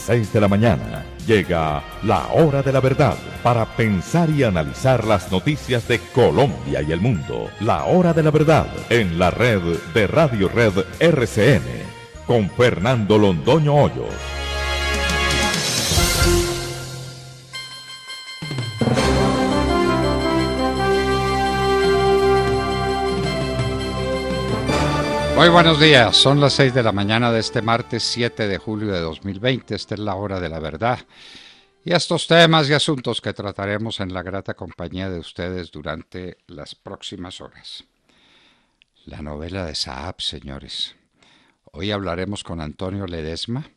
6 de la mañana llega la hora de la verdad para pensar y analizar las noticias de Colombia y el mundo. La hora de la verdad en la red de Radio Red RCN con Fernando Londoño Hoyos. Muy buenos días, son las 6 de la mañana de este martes 7 de julio de 2020, esta es la hora de la verdad y estos temas y asuntos que trataremos en la grata compañía de ustedes durante las próximas horas. La novela de Saab, señores. Hoy hablaremos con Antonio Ledesma,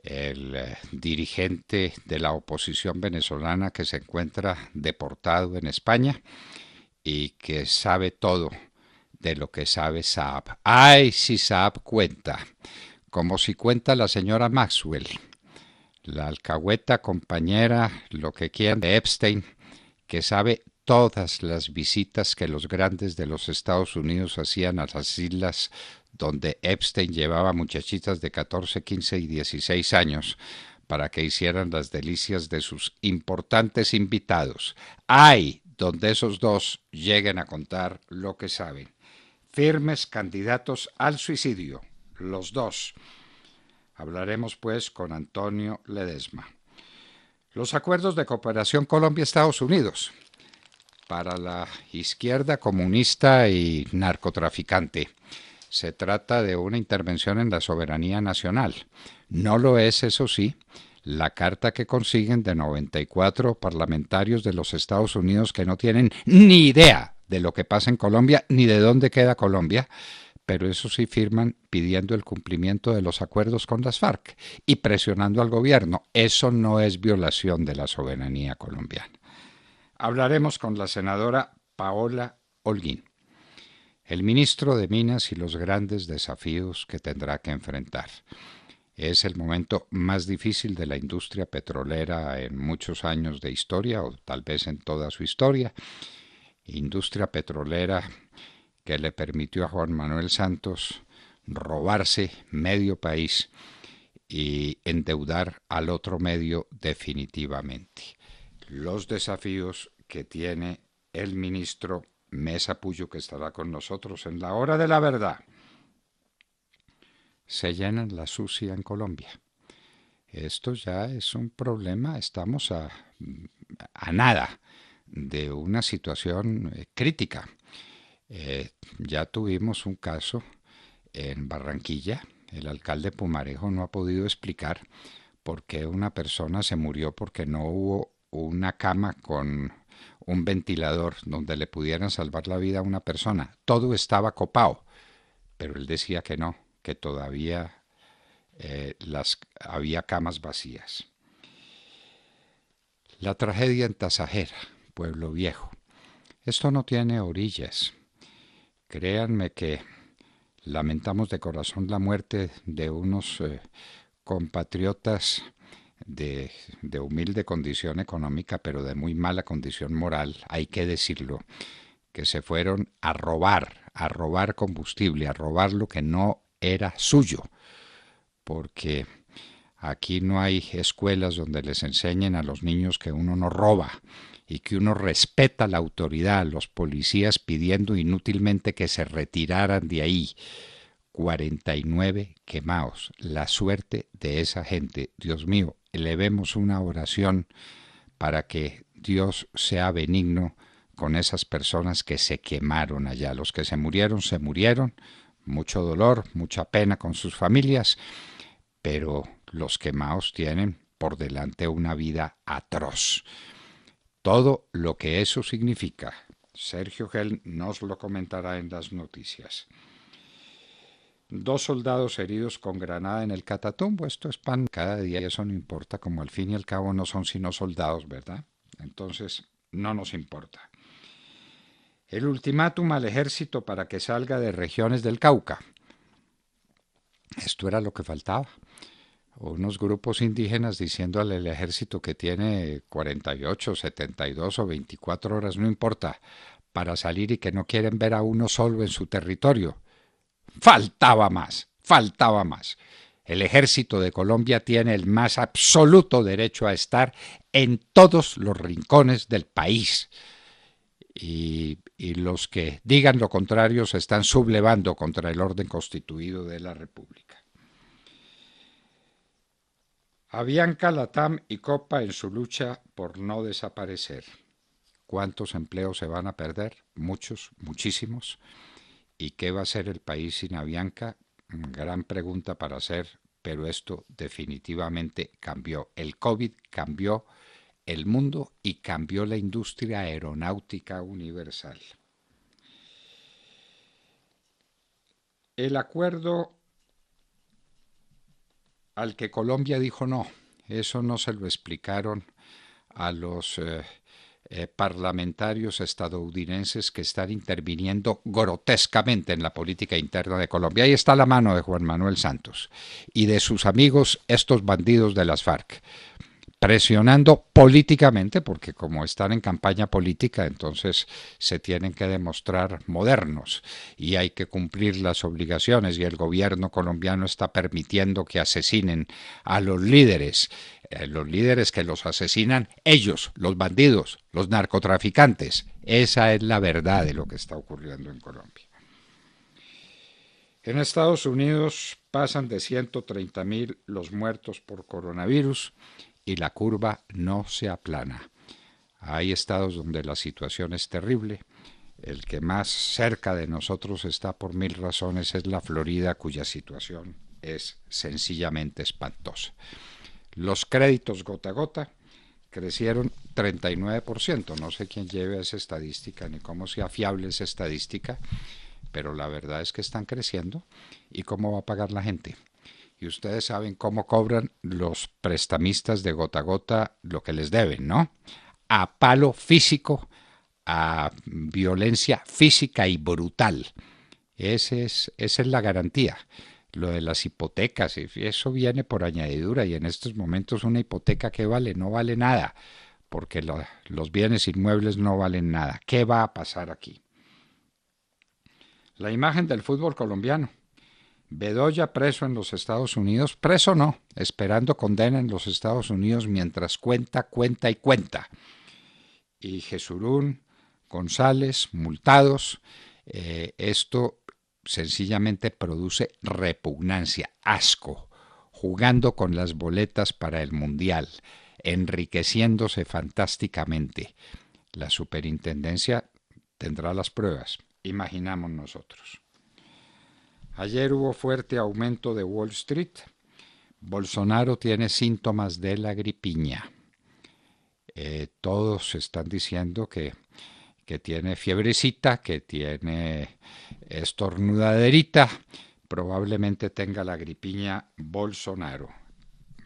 el dirigente de la oposición venezolana que se encuentra deportado en España y que sabe todo de lo que sabe Saab. ¡Ay, si Saab cuenta! Como si cuenta la señora Maxwell, la alcahueta compañera, lo que quieran, de Epstein, que sabe todas las visitas que los grandes de los Estados Unidos hacían a las islas donde Epstein llevaba muchachitas de 14, 15 y 16 años para que hicieran las delicias de sus importantes invitados. ¡Ay! Donde esos dos lleguen a contar lo que saben. Firmes candidatos al suicidio, los dos. Hablaremos pues con Antonio Ledesma. Los acuerdos de cooperación Colombia-Estados Unidos para la izquierda comunista y narcotraficante. Se trata de una intervención en la soberanía nacional. No lo es, eso sí, la carta que consiguen de 94 parlamentarios de los Estados Unidos que no tienen ni idea de lo que pasa en Colombia, ni de dónde queda Colombia, pero eso sí firman pidiendo el cumplimiento de los acuerdos con las FARC y presionando al gobierno. Eso no es violación de la soberanía colombiana. Hablaremos con la senadora Paola Holguín, el ministro de Minas y los grandes desafíos que tendrá que enfrentar. Es el momento más difícil de la industria petrolera en muchos años de historia, o tal vez en toda su historia. Industria petrolera que le permitió a Juan Manuel Santos robarse medio país y endeudar al otro medio definitivamente. Los desafíos que tiene el ministro Mesa Puyo, que estará con nosotros en la hora de la verdad. Se llenan la sucia en Colombia. Esto ya es un problema, estamos a nada de una situación crítica. Ya tuvimos un caso en Barranquilla. El alcalde Pumarejo no ha podido explicar por qué una persona se murió porque no hubo una cama con un ventilador donde le pudieran salvar la vida a una persona. Todo estaba copado, pero él decía que no, que todavía había camas vacías. La tragedia en Tasajera, Pueblo Viejo. Esto no tiene orillas. Créanme que lamentamos de corazón la muerte de unos compatriotas de humilde condición económica, pero de muy mala condición moral, hay que decirlo, que se fueron a robar combustible, a robar lo que no era suyo, porque aquí no hay escuelas donde les enseñen a los niños que uno no roba y que uno respeta la autoridad, los policías pidiendo inútilmente que se retiraran de ahí. 49 quemados, la suerte de esa gente. Dios mío, elevemos una oración para que Dios sea benigno con esas personas que se quemaron allá. Los que se murieron, mucho dolor, mucha pena con sus familias, pero los quemados tienen por delante una vida atroz. Todo lo que eso significa, Sergio Gel nos lo comentará en las noticias. 2 soldados heridos con granada en el Catatumbo. Esto es pan cada día y eso no importa, como al fin y al cabo no son sino soldados, ¿verdad? Entonces no nos importa. El ultimátum al ejército para que salga de regiones del Cauca. Esto era lo que faltaba. Unos grupos indígenas diciéndole al ejército que tiene 48, 72 o 24 horas, no importa, para salir y que no quieren ver a uno solo en su territorio. Faltaba más. El ejército de Colombia tiene el más absoluto derecho a estar en todos los rincones del país. Y los que digan lo contrario se están sublevando contra el orden constituido de la República. Avianca, Latam y Copa en su lucha por no desaparecer. ¿Cuántos empleos se van a perder? Muchos, muchísimos. ¿Y qué va a hacer el país sin Avianca? Gran pregunta para hacer, pero esto definitivamente cambió. El COVID cambió el mundo y cambió la industria aeronáutica universal. El acuerdo al que Colombia dijo no, eso no se lo explicaron a los parlamentarios estadounidenses que están interviniendo grotescamente en la política interna de Colombia. Ahí está la mano de Juan Manuel Santos y de sus amigos, estos bandidos de las FARC, presionando políticamente, porque como están en campaña política, entonces se tienen que demostrar modernos y hay que cumplir las obligaciones, y el gobierno colombiano está permitiendo que asesinen a los líderes que los asesinan ellos, los bandidos, los narcotraficantes. Esa es la verdad de lo que está ocurriendo en Colombia. En Estados Unidos pasan de 130.000 los muertos por coronavirus y la curva no se aplana. Hay estados donde la situación es terrible. El que más cerca de nosotros está por mil razones es la Florida, cuya situación es sencillamente espantosa. Los créditos gota a gota crecieron 39%. No sé quién lleve esa estadística ni cómo sea fiable esa estadística, pero la verdad es que están creciendo. ¿Y cómo va a pagar la gente? Y ustedes saben cómo cobran los prestamistas de gota a gota lo que les deben, ¿no? A palo físico, a violencia física y brutal. Esa es la garantía. Lo de las hipotecas, eso viene por añadidura, y en estos momentos una hipoteca, ¿qué vale? No vale nada, porque los bienes inmuebles no valen nada. ¿Qué va a pasar aquí? La imagen del fútbol colombiano. Bedoya preso en los Estados Unidos, preso no, esperando condena en los Estados Unidos mientras cuenta. Y Jesurún, González, multados. Esto sencillamente produce repugnancia, asco, jugando con las boletas para el Mundial, enriqueciéndose fantásticamente. La superintendencia tendrá las pruebas, imaginamos nosotros. Ayer hubo fuerte aumento de Wall Street. Bolsonaro tiene síntomas de la gripiña. Todos están diciendo que tiene fiebrecita, que tiene estornudaderita. Probablemente tenga la gripiña Bolsonaro.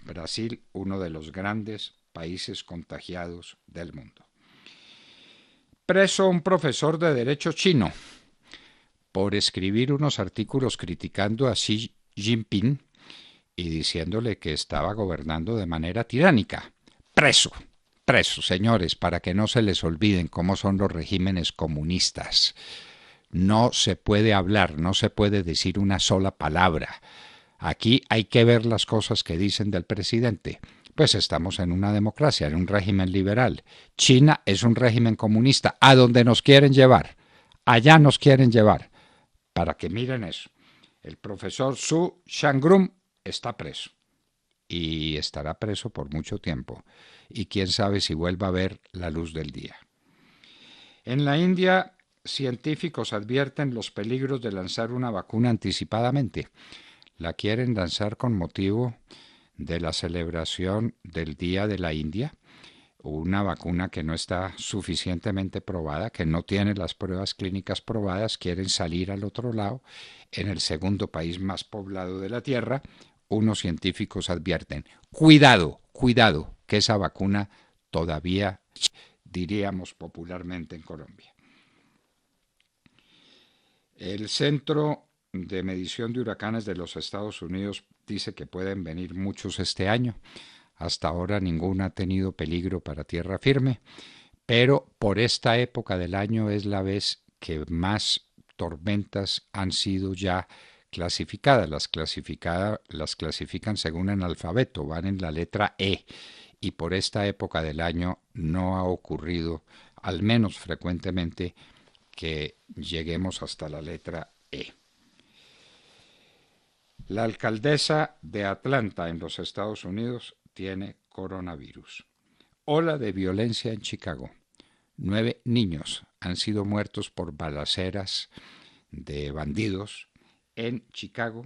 Brasil, uno de los grandes países contagiados del mundo. Preso un profesor de derecho chino por escribir unos artículos criticando a Xi Jinping y diciéndole que estaba gobernando de manera tiránica. Preso, señores, para que no se les olviden cómo son los regímenes comunistas. No se puede hablar, no se puede decir una sola palabra. Aquí hay que ver las cosas que dicen del presidente. Pues estamos en una democracia, en un régimen liberal. China es un régimen comunista, a donde nos quieren llevar. Allá nos quieren llevar. Para que miren eso. El profesor Su Shangrum está preso. Y estará preso por mucho tiempo. Y quién sabe si vuelva a ver la luz del día. En la India, científicos advierten los peligros de lanzar una vacuna anticipadamente. La quieren lanzar con motivo de la celebración del Día de la India. Una vacuna que no está suficientemente probada, que no tiene las pruebas clínicas probadas, quieren salir al otro lado. En el segundo país más poblado de la Tierra, unos científicos advierten, cuidado, que esa vacuna todavía, diríamos popularmente en Colombia. El Centro de Medición de Huracanes de los Estados Unidos dice que pueden venir muchos este año. Hasta ahora ninguna ha tenido peligro para tierra firme, pero por esta época del año es la vez que más tormentas han sido ya clasificadas. Las clasifican según el alfabeto, van en la letra E, y por esta época del año no ha ocurrido, al menos frecuentemente, que lleguemos hasta la letra E. La alcaldesa de Atlanta, en los Estados Unidos, tiene coronavirus. Ola de violencia en Chicago. 9 niños han sido muertos por balaceras de bandidos en Chicago.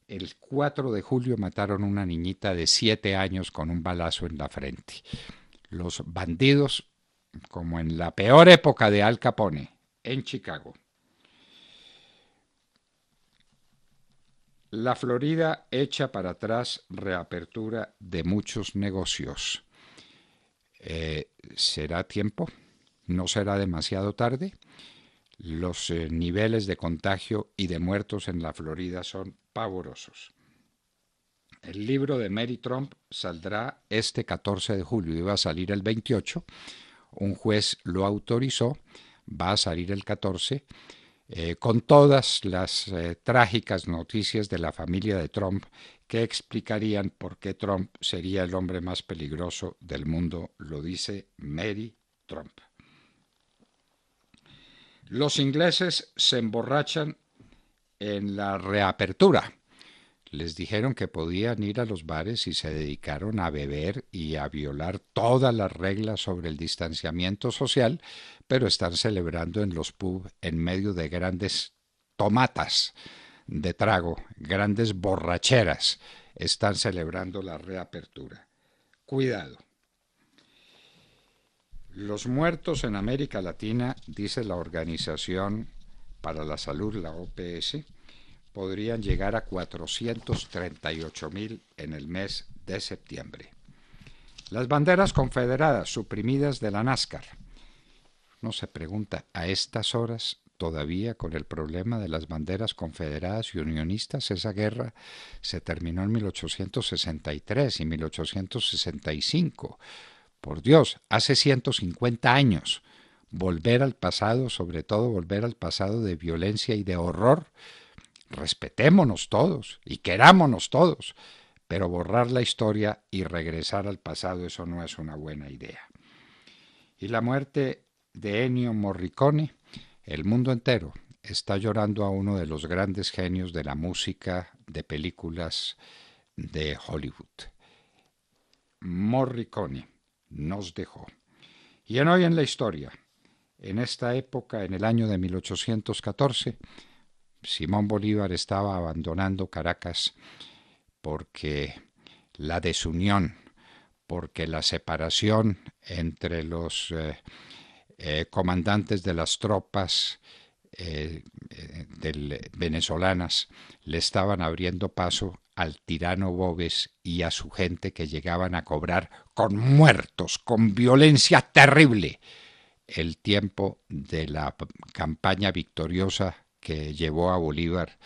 El 4 de julio mataron a una niñita de 7 años con un balazo en la frente. Los bandidos, como en la peor época de Al Capone, en Chicago. La Florida echa para atrás reapertura de muchos negocios. ¿Será tiempo? ¿No será demasiado tarde? Los niveles de contagio y de muertos en la Florida son pavorosos. El libro de Mary Trump saldrá este 14 de julio, iba a salir el 28, un juez lo autorizó, va a salir el 14, con todas las trágicas noticias de la familia de Trump que explicarían por qué Trump sería el hombre más peligroso del mundo, lo dice Mary Trump. Los ingleses se emborrachan en la reapertura. Les dijeron que podían ir a los bares y se dedicaron a beber y a violar todas las reglas sobre el distanciamiento social, pero están celebrando en los pubs en medio de grandes tomatas de trago, grandes borracheras. Están celebrando la reapertura. Cuidado. Los muertos en América Latina, dice la Organización para la Salud, la OPS, podrían llegar a 438.000 en el mes de septiembre. Las banderas confederadas suprimidas de la NASCAR. Uno se pregunta, a estas horas todavía con el problema de las banderas confederadas y unionistas, esa guerra se terminó en 1863 y 1865. Por Dios, hace 150 años. Volver al pasado, sobre todo volver al pasado de violencia y de horror. Respetémonos todos y querámonos todos, pero borrar la historia y regresar al pasado, eso no es una buena idea. Y la muerte de Ennio Morricone, el mundo entero está llorando a uno de los grandes genios de la música de películas de Hollywood. Morricone nos dejó. Y en Hoy en la Historia, en esta época, en el año de 1814, Simón Bolívar estaba abandonando Caracas porque la desunión, porque la separación entre los comandantes de las tropas venezolanas le estaban abriendo paso al tirano Boves y a su gente que llegaban a cobrar con muertos, con violencia terrible, el tiempo de la campaña victoriosa que llevó a Bolívar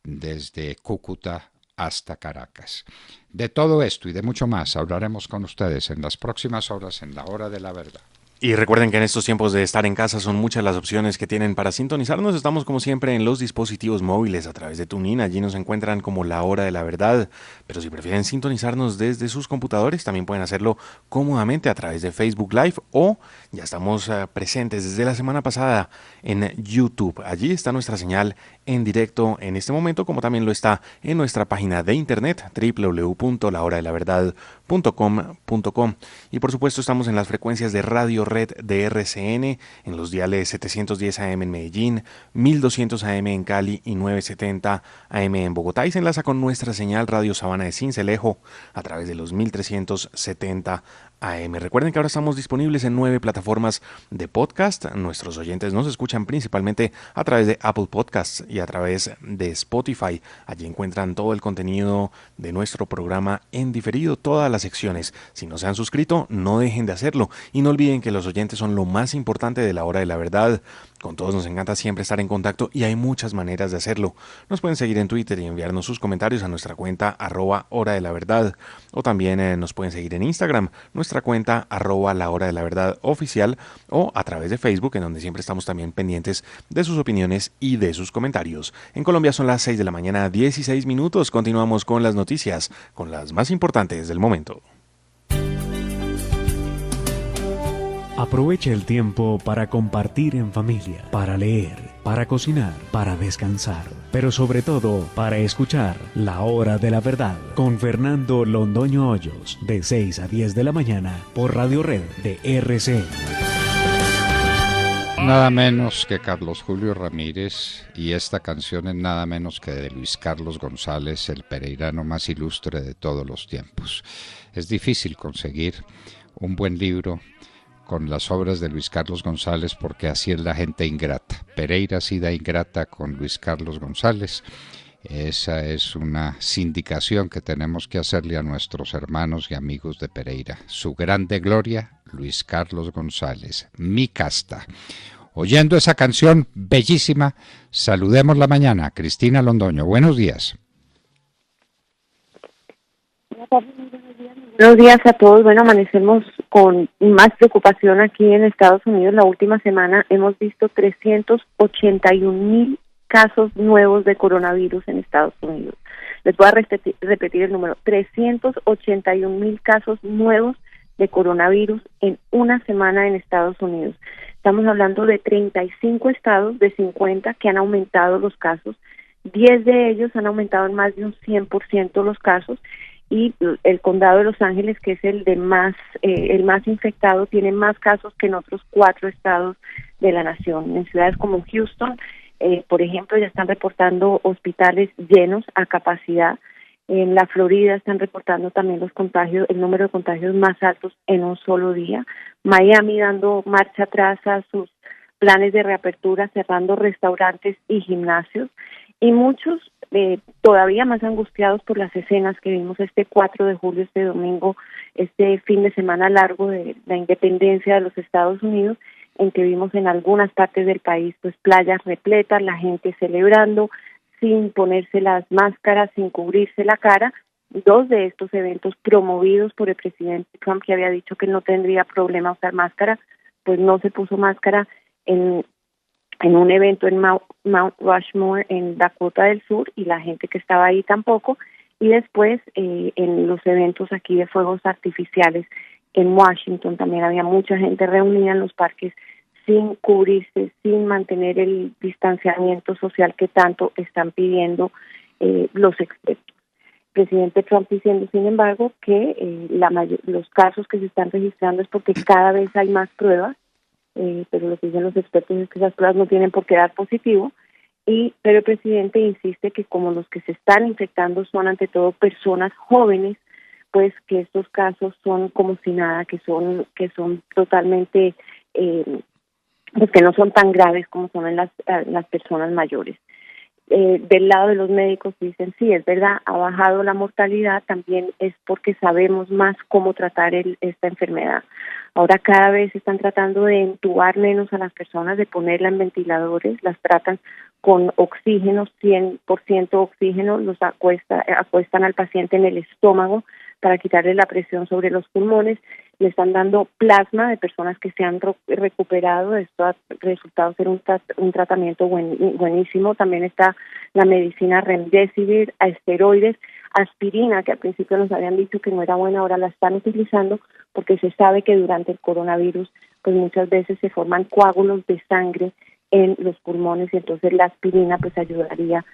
desde Cúcuta hasta Caracas. De todo esto y de mucho más hablaremos con ustedes en las próximas horas en la Hora de la Verdad. Y recuerden que en estos tiempos de estar en casa son muchas las opciones que tienen para sintonizarnos. Estamos como siempre en los dispositivos móviles a través de TuneIn. Allí nos encuentran como La Hora de la Verdad. Pero si prefieren sintonizarnos desde sus computadores, también pueden hacerlo cómodamente a través de Facebook Live o ya estamos presentes desde la semana pasada en YouTube. Allí está nuestra señal en directo en este momento, como también lo está en nuestra página de internet www.lahoradelaverdad.com.com. Y por supuesto estamos en las frecuencias de Radio Red de RCN, en los diales 710 AM en Medellín, 1200 AM en Cali y 970 AM en Bogotá, y se enlaza con nuestra señal Radio Sabana de Sincelejo a través de los 1370 AM. Recuerden que ahora estamos disponibles en 9 plataformas de podcast. Nuestros oyentes nos escuchan principalmente a través de Apple Podcasts y a través de Spotify. Allí encuentran todo el contenido de nuestro programa en diferido, todas las secciones. Si no se han suscrito, no dejen de hacerlo. Y no olviden que los oyentes son lo más importante de La Hora de la Verdad. Con todos nos encanta siempre estar en contacto y hay muchas maneras de hacerlo. Nos pueden seguir en Twitter y enviarnos sus comentarios a nuestra cuenta @hora de la verdad. O también nos pueden seguir en Instagram, nuestra cuenta @la hora de la verdad oficial, o a través de Facebook, en donde siempre estamos también pendientes de sus opiniones y de sus comentarios. En Colombia son las 6 de la mañana, 16 minutos. Continuamos con las noticias, con las más importantes del momento. Aprovecha el tiempo para compartir en familia, para leer, para cocinar, para descansar, pero sobre todo para escuchar La Hora de la Verdad con Fernando Londoño Hoyos, de 6 a 10 de la mañana por Radio Red de RCN. Nada menos que Carlos Julio Ramírez, y esta canción es nada menos que de Luis Carlos González, el pereirano más ilustre de todos los tiempos. Es difícil conseguir un buen libro con las obras de Luis Carlos González, porque así es la gente ingrata. Pereira Sida ingrata con Luis Carlos González. Esa es una sindicación que tenemos que hacerle a nuestros hermanos y amigos de Pereira. Su grande gloria, Luis Carlos González, mi casta. Oyendo esa canción bellísima, saludemos la mañana. Cristina Londoño, buenos días. Buenos días a todos. Bueno, amanecemos con más preocupación aquí en Estados Unidos. La última semana hemos visto 381,000 casos nuevos de coronavirus en Estados Unidos. Les voy a repetir el número: 381,000 casos nuevos de coronavirus en una semana en Estados Unidos. Estamos hablando de 35 estados de 50 que han aumentado los casos. 10 de ellos han aumentado en más de un 100% los casos. Y el condado de Los Ángeles, que es el más infectado, tiene más casos que en otros 4 estados de la nación. En ciudades como Houston, por ejemplo, ya están reportando hospitales llenos a capacidad. En la Florida están reportando también el número de contagios más altos en un solo día. Miami dando marcha atrás a sus planes de reapertura, cerrando restaurantes y gimnasios. Y muchos todavía más angustiados por las escenas que vimos este 4 de julio, este domingo, este fin de semana largo de la independencia de los Estados Unidos, en que vimos en algunas partes del país pues playas repletas, la gente celebrando sin ponerse las máscaras, sin cubrirse la cara. 2 de estos eventos promovidos por el presidente Trump, que había dicho que no tendría problema usar máscara, pues no se puso máscara en un evento en Mount Rushmore en Dakota del Sur, y la gente que estaba ahí tampoco. Y después en los eventos aquí de fuegos artificiales en Washington también había mucha gente reunida en los parques sin cubrirse, sin mantener el distanciamiento social que tanto están pidiendo los expertos. El presidente Trump diciendo, sin embargo, que los casos que se están registrando es porque cada vez hay más pruebas, pero lo que dicen los expertos es que esas pruebas no tienen por qué dar positivo, pero el presidente insiste que como los que se están infectando son ante todo personas jóvenes, pues que estos casos son como si nada, que son totalmente, pues que no son tan graves como son en las personas mayores. Del lado de los médicos dicen, sí, es verdad, ha bajado la mortalidad, también es porque sabemos más cómo tratar esta enfermedad. Ahora cada vez están tratando de entubar menos a las personas, de ponerla en ventiladores, las tratan con oxígeno, 100% oxígeno, los acuestan al paciente en el estómago para quitarle la presión sobre los pulmones, le están dando plasma de personas que se han recuperado. Esto ha resultado ser un tratamiento buenísimo. También está la medicina Remdesivir, esteroides, aspirina, que al principio nos habían dicho que no era buena, ahora la están utilizando porque se sabe que durante el coronavirus pues muchas veces se forman coágulos de sangre en los pulmones, y entonces la aspirina pues ayudaría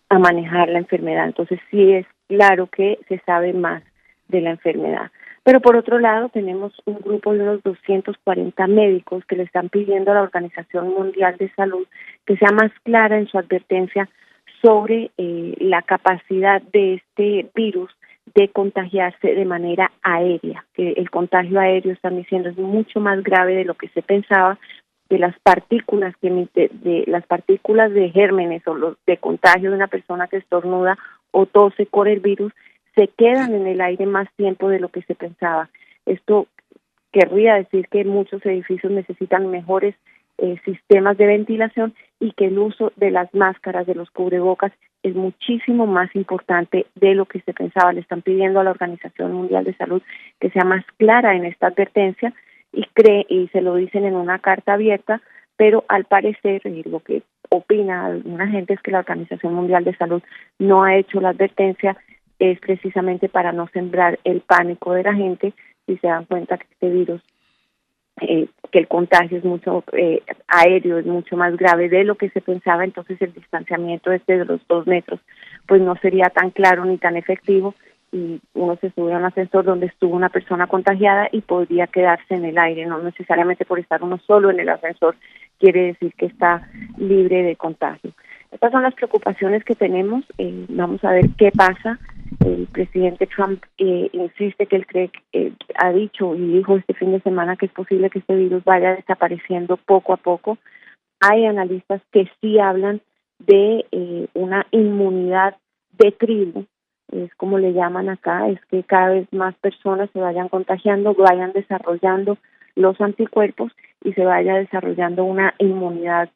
a manejar la enfermedad. Entonces sí es claro que se sabe más de la enfermedad. Pero por otro lado tenemos un grupo de unos 240 médicos que le están pidiendo a la Organización Mundial de Salud que sea más clara en su advertencia sobre la capacidad de este virus de contagiarse de manera aérea, que el contagio aéreo, están diciendo, es mucho más grave de lo que se pensaba, de las partículas las partículas de gérmenes o los de contagio de una persona que estornuda o tose con el virus se quedan en el aire más tiempo de lo que se pensaba. Esto querría decir que muchos edificios necesitan mejores sistemas de ventilación y que el uso de las máscaras, de los cubrebocas, es muchísimo más importante de lo que se pensaba. Le están pidiendo a la Organización Mundial de Salud que sea más clara en esta advertencia y se lo dicen en una carta abierta, pero al parecer lo que opina alguna gente es que la Organización Mundial de Salud no ha hecho la advertencia, es precisamente para no sembrar el pánico de la gente si se dan cuenta que este virus, que el contagio es mucho aéreo, es mucho más grave de lo que se pensaba. Entonces el distanciamiento de los 2 metros pues no sería tan claro ni tan efectivo, y uno se sube a un ascensor donde estuvo una persona contagiada y podría quedarse en el aire. No necesariamente por estar uno solo en el ascensor quiere decir que está libre de contagio. Estas son las preocupaciones que tenemos. Vamos a ver qué pasa. El presidente Trump insiste que él cree, ha dicho y dijo este fin de semana que es posible que este virus vaya desapareciendo poco a poco. Hay analistas que sí hablan de una inmunidad de tribu, es como le llaman acá, es que cada vez más personas se vayan contagiando, vayan desarrollando los anticuerpos y se vaya desarrollando una inmunidad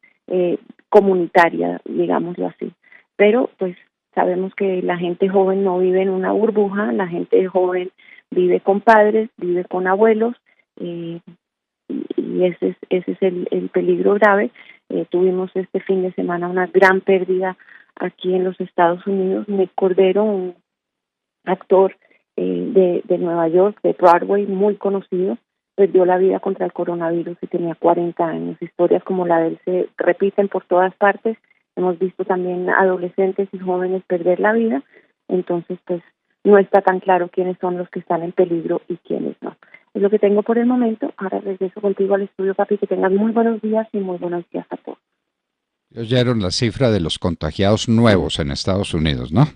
comunitaria, digámoslo así. Pero pues sabemos que la gente joven no vive en una burbuja, la gente joven vive con padres, vive con abuelos, y ese es el peligro grave. Tuvimos este fin de semana una gran pérdida aquí en los Estados Unidos. Nick Cordero, un actor de Nueva York, de Broadway, muy conocido, perdió la vida contra el coronavirus y tenía 40 años. Historias como la de él se repiten por todas partes. Hemos visto también adolescentes y jóvenes perder la vida. Entonces, pues, no está tan claro quiénes son los que están en peligro y quiénes no. Es lo que tengo por el momento. Ahora regreso contigo al estudio, papi. Que tengas muy buenos días y muy buenos días a todos. Oyeron la cifra de los contagiados nuevos en Estados Unidos, ¿no?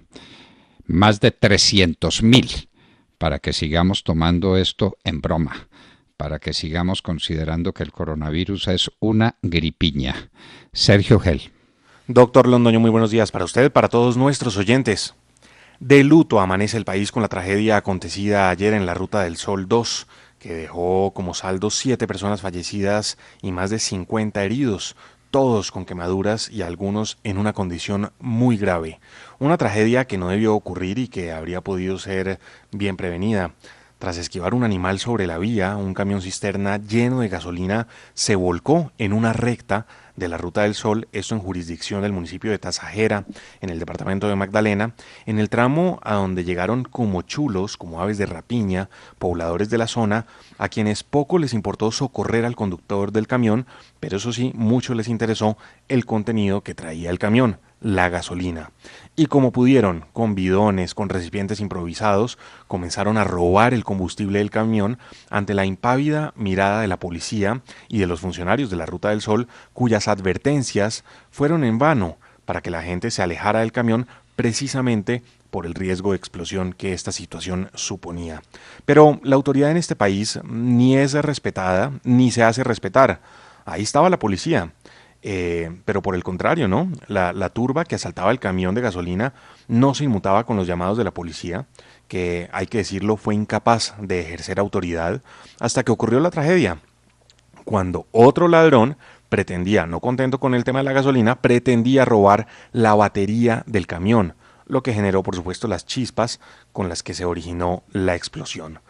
Más de 300,000, para que sigamos tomando esto en broma, para que sigamos considerando que el coronavirus es una gripiña. Sergio Gel. Doctor Londoño, muy buenos días para usted, para todos nuestros oyentes. De luto amanece el país con la tragedia acontecida ayer en la Ruta del Sol 2, que dejó como saldo 7 personas fallecidas y más de 50 heridos, todos con quemaduras y algunos en una condición muy grave. Una tragedia que no debió ocurrir y que habría podido ser bien prevenida. Tras esquivar un animal sobre la vía, un camión cisterna lleno de gasolina se volcó en una recta de la Ruta del Sol, esto en jurisdicción del municipio de Tasajera, en el departamento de Magdalena, en el tramo a donde llegaron como chulos, como aves de rapiña, pobladores de la zona, a quienes poco les importó socorrer al conductor del camión, pero eso sí, mucho les interesó el contenido que traía el camión, la gasolina. Y como pudieron, con bidones, con recipientes improvisados, comenzaron a robar el combustible del camión ante la impávida mirada de la policía y de los funcionarios de la Ruta del Sol, cuyas advertencias fueron en vano para que la gente se alejara del camión precisamente por el riesgo de explosión que esta situación suponía. Pero la autoridad en este país ni es respetada ni se hace respetar. Ahí estaba la policía. Pero por el contrario, ¿no? La turba que asaltaba el camión de gasolina no se inmutaba con los llamados de la policía, que, hay que decirlo, fue incapaz de ejercer autoridad hasta que ocurrió la tragedia, cuando otro ladrón pretendía, no contento con el tema de la gasolina, pretendía robar la batería del camión, lo que generó, por supuesto, las chispas con las que se originó la explosión.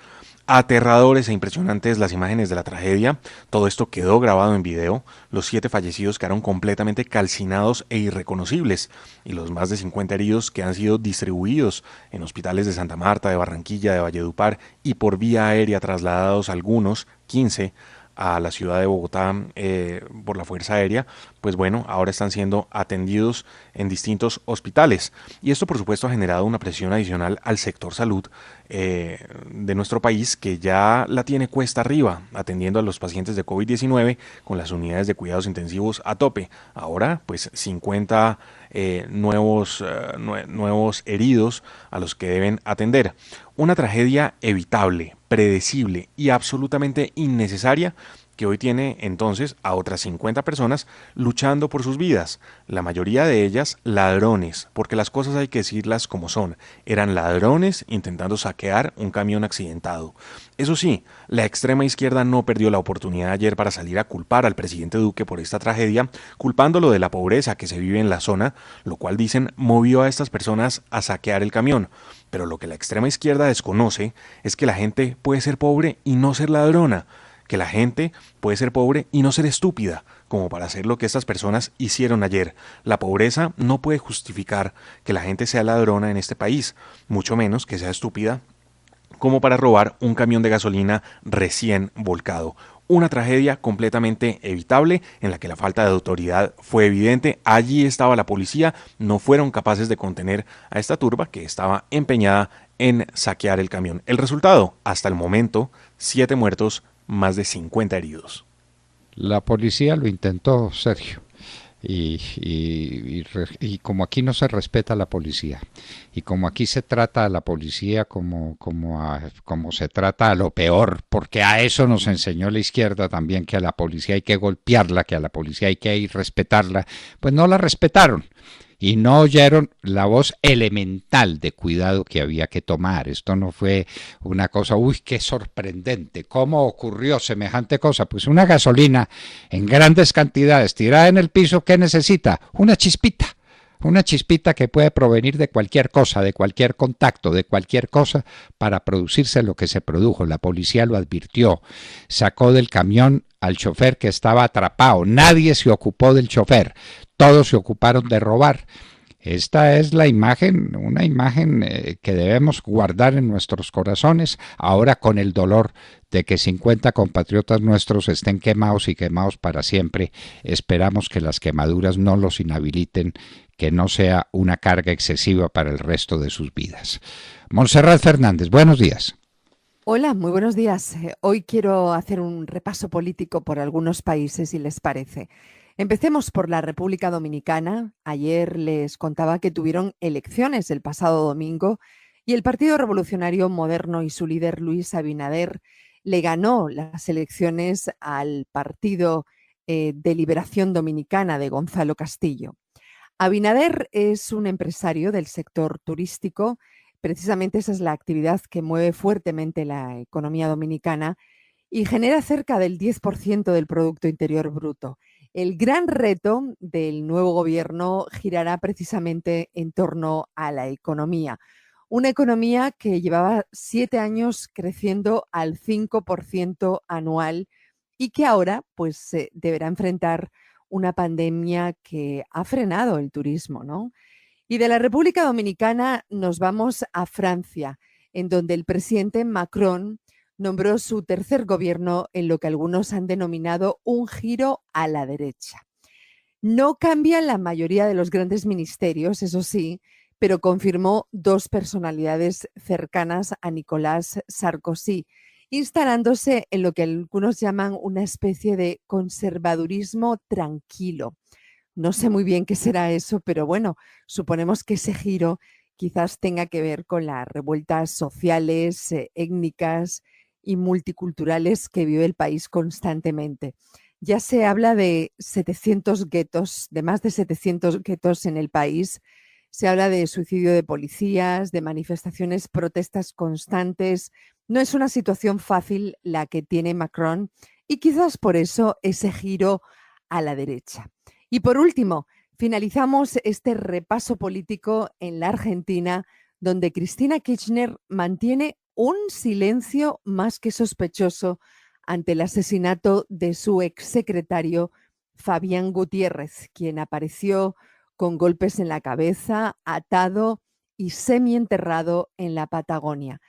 Aterradores e impresionantes las imágenes de la tragedia. Todo esto quedó grabado en video. Los 7 fallecidos quedaron completamente calcinados e irreconocibles, y los más de 50 heridos que han sido distribuidos en hospitales de Santa Marta, de Barranquilla, de Valledupar, y por vía aérea trasladados algunos, 15, a la ciudad de Bogotá por la Fuerza Aérea, pues bueno, ahora están siendo atendidos en distintos hospitales. Y esto, por supuesto, ha generado una presión adicional al sector salud de nuestro país, que ya la tiene cuesta arriba, atendiendo a los pacientes de COVID-19 con las unidades de cuidados intensivos a tope. Ahora, pues 50 nuevos heridos a los que deben atender. Una tragedia evitable, predecible y absolutamente innecesaria, que hoy tiene entonces a otras 50 personas luchando por sus vidas, la mayoría de ellas ladrones, porque las cosas hay que decirlas como son, eran ladrones intentando saquear un camión accidentado. Eso sí, la extrema izquierda no perdió la oportunidad ayer para salir a culpar al presidente Duque por esta tragedia, culpándolo de la pobreza que se vive en la zona, lo cual dicen movió a estas personas a saquear el camión. Pero lo que la extrema izquierda desconoce es que la gente puede ser pobre y no ser ladrona, que la gente puede ser pobre y no ser estúpida, como para hacer lo que estas personas hicieron ayer. La pobreza no puede justificar que la gente sea ladrona en este país, mucho menos que sea estúpida como para robar un camión de gasolina recién volcado. Una tragedia completamente evitable en la que la falta de autoridad fue evidente. Allí estaba la policía, no fueron capaces de contener a esta turba que estaba empeñada en saquear el camión. El resultado, hasta el momento, 7 muertos, más de 50 heridos. La policía lo intentó, Sergio. Y como aquí no se respeta a la policía, y como aquí se trata a la policía como se trata a lo peor, porque a eso nos enseñó la izquierda también, que a la policía hay que golpearla, que a la policía hay que respetarla, pues no la respetaron. Y no oyeron la voz elemental de cuidado que había que tomar. Esto no fue una cosa, uy, qué sorprendente, ¿cómo ocurrió semejante cosa? Pues una gasolina en grandes cantidades tirada en el piso, ¿qué necesita? Una chispita que puede provenir de cualquier cosa, de cualquier contacto, de cualquier cosa, para producirse lo que se produjo. La policía lo advirtió, sacó del camión al chofer que estaba atrapado, nadie se ocupó del chofer, todos se ocuparon de robar. Esta es la imagen, una imagen que debemos guardar en nuestros corazones, ahora con el dolor de que 50 compatriotas nuestros estén quemados y quemados para siempre. Esperamos que las quemaduras no los inhabiliten, que no sea una carga excesiva para el resto de sus vidas. Montserrat Fernández, buenos días. Hola, muy buenos días. Hoy quiero hacer un repaso político por algunos países, si les parece. Empecemos por la República Dominicana. Ayer les contaba que tuvieron elecciones el pasado domingo y el Partido Revolucionario Moderno y su líder Luis Abinader le ganó las elecciones al Partido de Liberación Dominicana de Gonzalo Castillo. Abinader es un empresario del sector turístico. Precisamente esa es la actividad que mueve fuertemente la economía dominicana y genera cerca del 10% del Producto Interior Bruto. El gran reto del nuevo gobierno girará precisamente en torno a la economía. Una economía que llevaba 7 años creciendo al 5% anual y que ahora pues deberá enfrentar una pandemia que ha frenado el turismo, ¿no? Y de la República Dominicana nos vamos a Francia, en donde el presidente Macron nombró su tercer gobierno en lo que algunos han denominado un giro a la derecha. No cambian la mayoría de los grandes ministerios, eso sí, pero confirmó 2 personalidades cercanas a Nicolas Sarkozy, instalándose en lo que algunos llaman una especie de conservadurismo tranquilo. No sé muy bien qué será eso, pero bueno, suponemos que ese giro quizás tenga que ver con las revueltas sociales, étnicas y multiculturales que vive el país constantemente. Ya se habla de 700 guetos, de más de 700 guetos en el país. Se habla de suicidio de policías, de manifestaciones, protestas constantes. No es una situación fácil la que tiene Macron y quizás por eso ese giro a la derecha. Y por último, finalizamos este repaso político en la Argentina, donde Cristina Kirchner mantiene un silencio más que sospechoso ante el asesinato de su exsecretario Fabián Gutiérrez, quien apareció con golpes en la cabeza, atado y semienterrado en la Patagonia.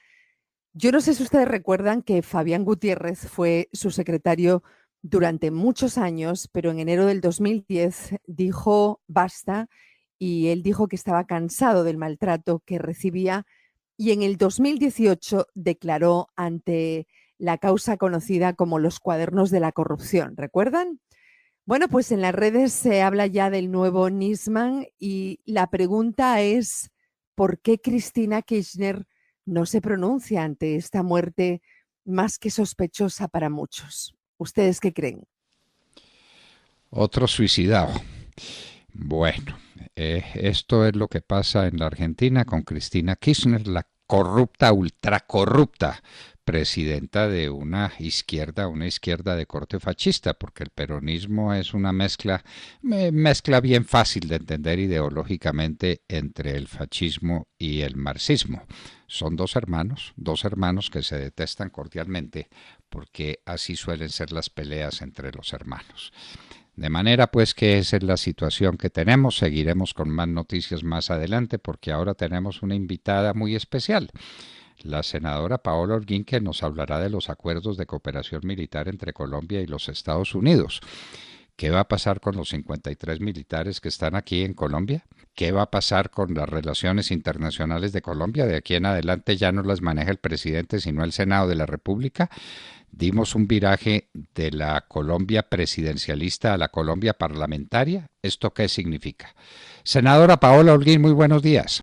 Yo no sé si ustedes recuerdan que Fabián Gutiérrez fue su secretario durante muchos años, pero en enero del 2010 dijo basta y él dijo que estaba cansado del maltrato que recibía y en el 2018 declaró ante la causa conocida como los cuadernos de la corrupción. ¿Recuerdan? Bueno, pues en las redes se habla ya del nuevo Nisman y la pregunta es ¿por qué Cristina Kirchner no se pronuncia ante esta muerte más que sospechosa para muchos? ¿Ustedes qué creen? Otro suicidado. Bueno, esto es lo que pasa en la Argentina con Cristina Kirchner, la corrupta, ultracorrupta presidenta de una izquierda de corte fascista, porque el peronismo es una mezcla bien fácil de entender ideológicamente entre el fascismo y el marxismo. Son dos hermanos que se detestan cordialmente, porque así suelen ser las peleas entre los hermanos. De manera pues que esa es la situación que tenemos. Seguiremos con más noticias más adelante, porque ahora tenemos una invitada muy especial, la senadora Paola Holguín, que nos hablará de los acuerdos de cooperación militar entre Colombia y los Estados Unidos. ¿Qué va a pasar con los 53 militares que están aquí en Colombia? ¿Qué va a pasar con las relaciones internacionales de Colombia? De aquí en adelante ya no las maneja el presidente, sino el Senado de la República. Dimos un viraje de la Colombia presidencialista a la Colombia parlamentaria. ¿Esto qué significa? Senadora Paola Holguín, muy buenos días.